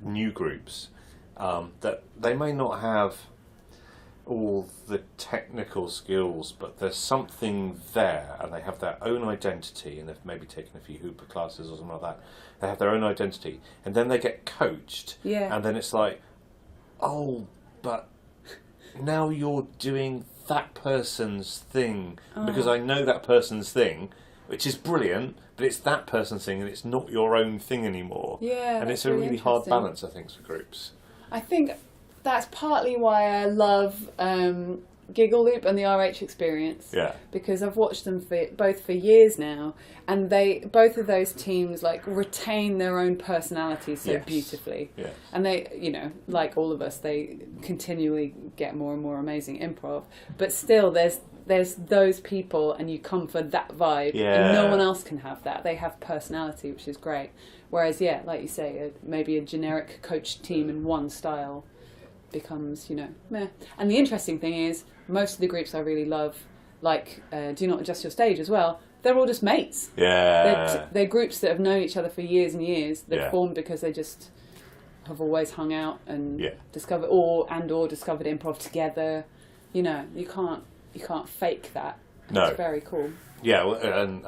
new groups, that they may not have all the technical skills, but there's something there, and they have their own identity, and they've maybe taken a few Hooper classes or something like that. They have their own identity, and then they get coached, and then it's like, oh, but now you're doing that person's thing, because I know that person's thing, which is brilliant, but it's that person's thing, and it's not your own thing anymore. Yeah, and it's a really hard balance, I think, for groups. I think that's partly why I love Giggle Loop and the RH Experience. Yeah. Because I've watched them both for years now, and both of those teams like retain their own personalities so beautifully. Yes. And they, you know, like all of us, they continually get more and more amazing improv. But still, there's those people, and you come for that vibe, and no one else can have that. They have personality, which is great. Whereas, like you say, maybe a generic coach team in one style becomes, meh. And the interesting thing is, most of the groups I really love, like Do Not Adjust Your Stage as well, they're all just mates. Yeah. They're groups that have known each other for years and years. They've formed because they just have always hung out and discovered or discovered improv together. You can't fake that. No. It's very cool. Yeah, and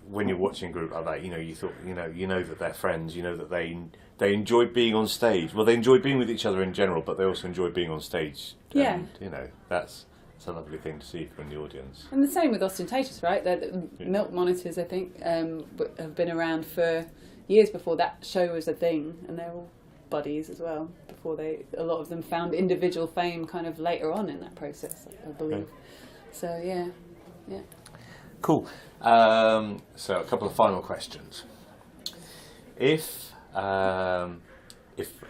when you're watching a group like that, you thought, you know that they're friends, you know that they enjoy being on stage. Well, they enjoy being with each other in general, but they also enjoy being on stage. Yeah. And, that's a lovely thing to see from the audience. And the same with Ostentatious, right? The Milk Monitors, I think, have been around for years before that show was a thing, and they're all buddies as well. A lot of them found individual fame kind of later on in that process, I believe. Yeah. So yeah. Cool. So a couple of final questions. If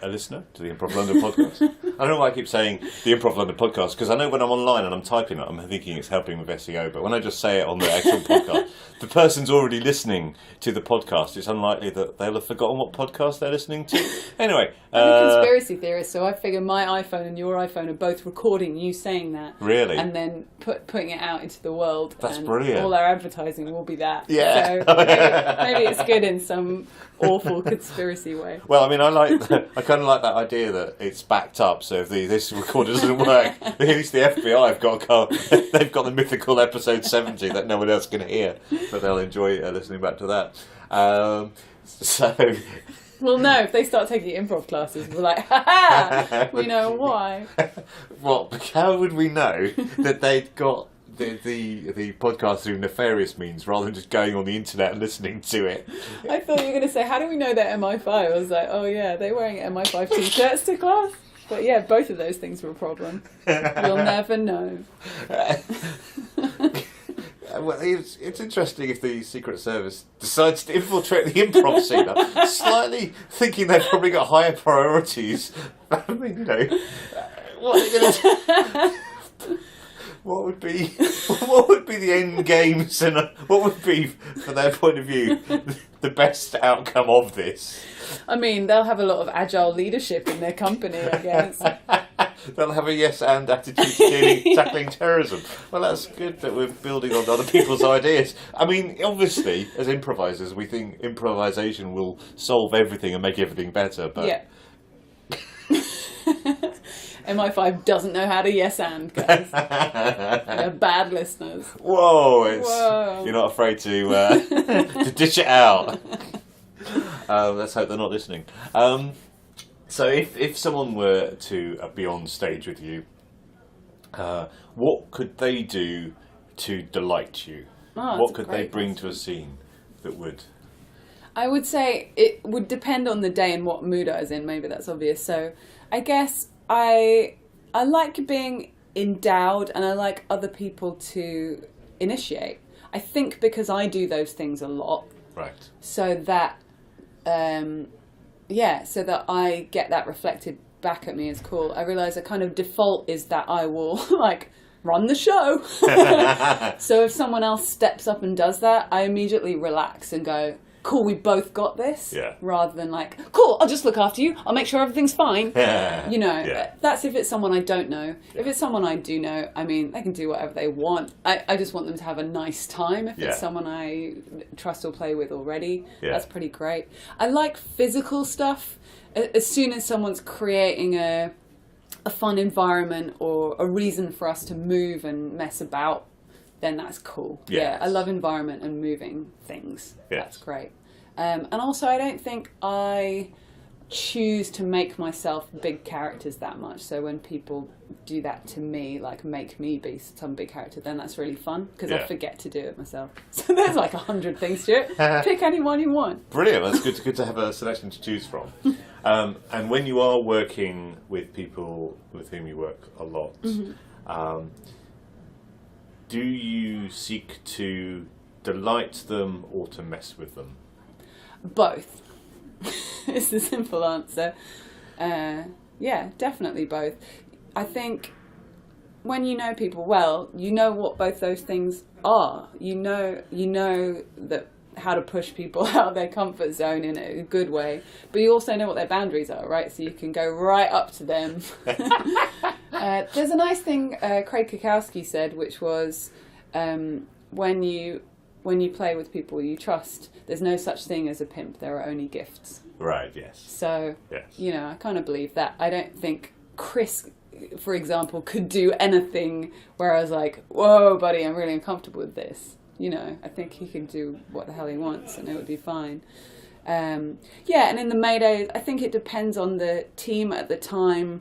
a listener to the Improv London podcast, I don't know why I keep saying the Improv London podcast, because I know when I'm online and I'm typing it, I'm thinking it's helping with SEO, but when I just say it on the actual podcast, the person's already listening to the podcast. It's unlikely that they'll have forgotten what podcast they're listening to. Anyway. I'm a conspiracy theorist, so I figure my iPhone and your iPhone are both recording you saying that. Really? And then putting it out into the world. That's brilliant. All our advertising will be that. Yeah. So maybe it's good in some awful conspiracy way. Well, I mean, I kind of like that idea that it's backed up, so if this recorder doesn't work, at least the FBI have got the mythical episode 70 that no one else can hear. But but they'll enjoy listening back to that. So, Well, no, if they start taking improv classes, we're like, ha ha, we know why. well, how would we know that they'd got the podcast through nefarious means rather than just going on the internet and listening to it? I thought you were going to say, how do we know they're MI5? I was like, oh yeah, they're wearing MI5 t-shirts to class. But yeah, both of those things were a problem. We'll never know. Well, it's interesting if the Secret Service decides to infiltrate the improv scene. I'm slightly thinking they've probably got higher priorities. I mean, you know, what are they going to do? What would be the end game? What would be, from their point of view, the best outcome of this? I mean, they'll have a lot of agile leadership in their company, I guess. They'll have a yes and attitude to tackling terrorism. Well, that's good that we're building on other people's ideas. I mean, obviously, as improvisers, we think improvisation will solve everything and make everything better. But yeah. MI5 doesn't know how to yes and, guys. They're bad listeners. Whoa. You're not afraid to dish it out. Let's hope they're not listening. So if someone were to be on stage with you, what could they do to delight you? What could they bring to a scene that would... I would say it would depend on the day and what mood I was in. Maybe that's obvious. So I guess I like being endowed and I like other people to initiate. I think because I do those things a lot. Right. So that... so that I get that reflected back at me is cool. I realise a kind of default is that I will, like, run the show. So if someone else steps up and does that, I immediately relax and go, cool, we both got this. Yeah. Rather than like, cool, I'll just look after you. I'll make sure everything's fine. You know, Yeah. That's if it's someone I don't know. If it's someone I do know, I mean, they can do whatever they want. I just want them to have a nice time. If it's someone I trust or play with already, that's pretty great. I like physical stuff. As soon as someone's creating a fun environment or a reason for us to move and mess about, then that's cool. Yes. Yeah, I love environment and moving things. Yes. That's great. And also, I don't think I choose to make myself big characters that much. So when people do that to me, like make me be some big character, then that's really fun because I forget to do it myself. So there's like 100 things to it. Pick any one you want. Brilliant. That's good to have a selection to choose from. And when you are working with people with whom you work a lot, do you seek to delight them or to mess with them? Both. It's the simple answer. Yeah, definitely both. I think when you know people well, you know what both those things are. You know that how to push people out of their comfort zone in a good way, but you also know what their boundaries are, right? So you can go right up to them. There's a nice thing Craig Kukowski said, which was when you play with people you trust, there's no such thing as a pimp. There are only gifts. Right. Yes. So yes. You know, I kind of believe that. I don't think Chris, for example, could do anything where I was like, "Whoa, buddy, I'm really uncomfortable with this." You know, I think he can do what the hell he wants and it would be fine. And in the Maydays, I think it depends on the team at the time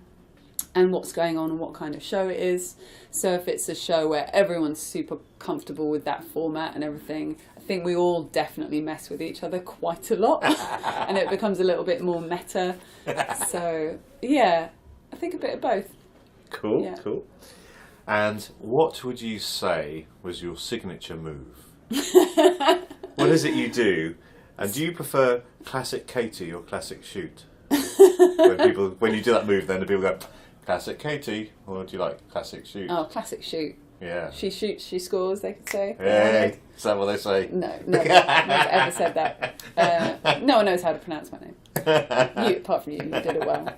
and what's going on and what kind of show it is. So if it's a show where everyone's super comfortable with that format and everything, I think we all definitely mess with each other quite a lot and it becomes a little bit more meta. So, yeah, I think a bit of both. Cool, Yeah. cool. And what would you say was your signature move? What is it you do? And do you prefer classic Katy or classic Schutte? when you do that move, then the people go, classic Katy, or do you like classic Schutte? Oh, classic shoot. Yeah. She shoots, she scores, they could say. Hey, is that what they say? No one's ever said that. No one knows how to pronounce my name. You, apart from you did it well.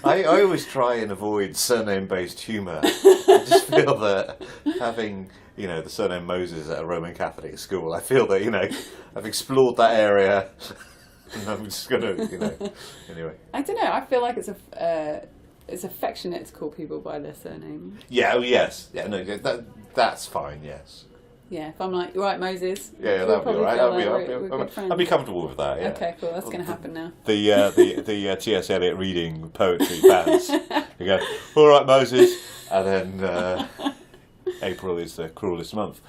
I always try and avoid surname-based humour. I just feel that having, the surname Moses at a Roman Catholic school, I feel that, I've explored that area. And I'm just going to, anyway. I don't know, I feel like it's affectionate to call people by their surname. Yeah, oh yes. Yeah, no, that's fine, yes. Yeah, if I'm like, you right, Moses? Yeah, we'll that'd be probably all right. feel That'd like be, we're good friends. I'd be comfortable with that. Yeah. Okay, cool. That's going to happen now. The T.S. Eliot reading poetry bands. You go, all right, Moses, and then April is the cruelest month.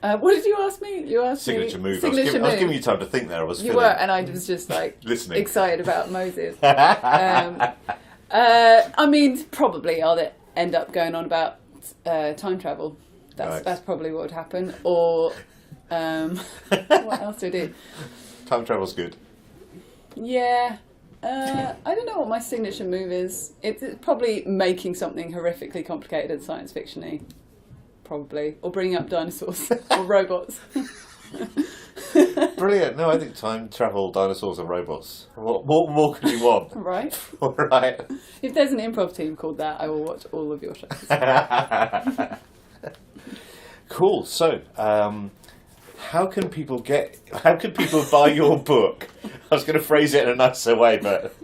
What did you ask me? You asked Signature me. move. I was giving you time to think there. I was You feeling were, and I was just like listening. excited about Moses. I mean, probably I'll end up going on about time travel. That's probably what would happen. Or what else do I do? Time travel's good. Yeah. I don't know what my signature move is. It's probably making something horrifically complicated and science fiction-y. Probably. Or bringing up dinosaurs. Or robots. Brilliant. No, I think time travel, dinosaurs and robots. What more can you want? Right. All right. If there's an improv team called that, I will watch all of your shows. Cool. So, how can people buy your book? I was going to phrase it in a nicer way, but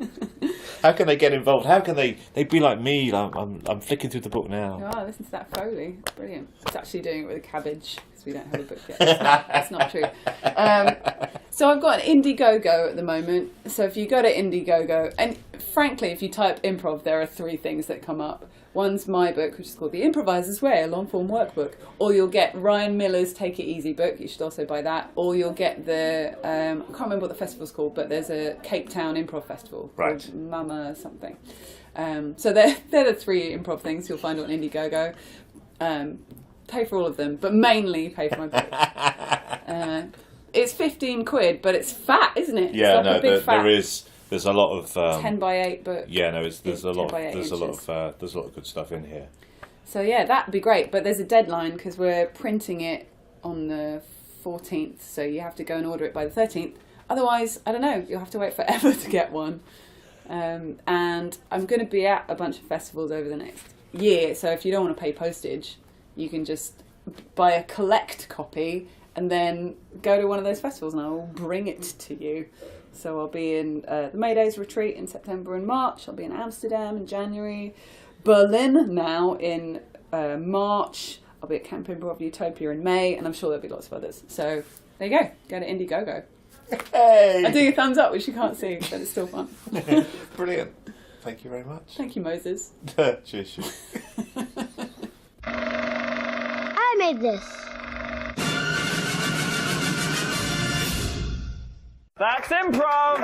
how can they get involved? How can they be like me? I'm flicking through the book now. Oh, listen to that Foley. Brilliant. It's actually doing it with a cabbage because we don't have a book yet. That's not true. So I've got an Indiegogo at the moment. So if you go to Indiegogo, and frankly, if you type improv, there are 3 things that come up. One's my book, which is called The Improvisers Way, a long-form workbook. Or you'll get Ryan Miller's Take It Easy book. You should also buy that. Or you'll get the, I can't remember what the festival's called, but there's a Cape Town Improv Festival called Mama something. So they're the 3 improv things you'll find on Indiegogo. Pay for all of them, but mainly pay for my book. It's 15 quid, but it's fat, isn't it? Yeah, it's like a big fat there is. There's a lot of 10 by 8 book. Yeah, no, there's a lot. 10 by 8 There's a lot inches. of there's a lot of good stuff in here. So yeah, that'd be great. But there's a deadline because we're printing it on the 14th, so you have to go and order it by the 13th. Otherwise, I don't know, you'll have to wait forever to get one. And I'm going to be at a bunch of festivals over the next year, so if you don't want to pay postage, you can just buy a collect copy and then go to one of those festivals and I will bring it to you. So I'll be in the May Days retreat in September and March. I'll be in Amsterdam in January. Berlin now in March. I'll be at Camp Improv Utopia in May. And I'm sure there'll be lots of others. So there you go. Go to Indiegogo. Hey! I do a thumbs up, which you can't see, but it's still fun. Brilliant. Thank you very much. Thank you, Moses. Cheers. I made this. That's improv!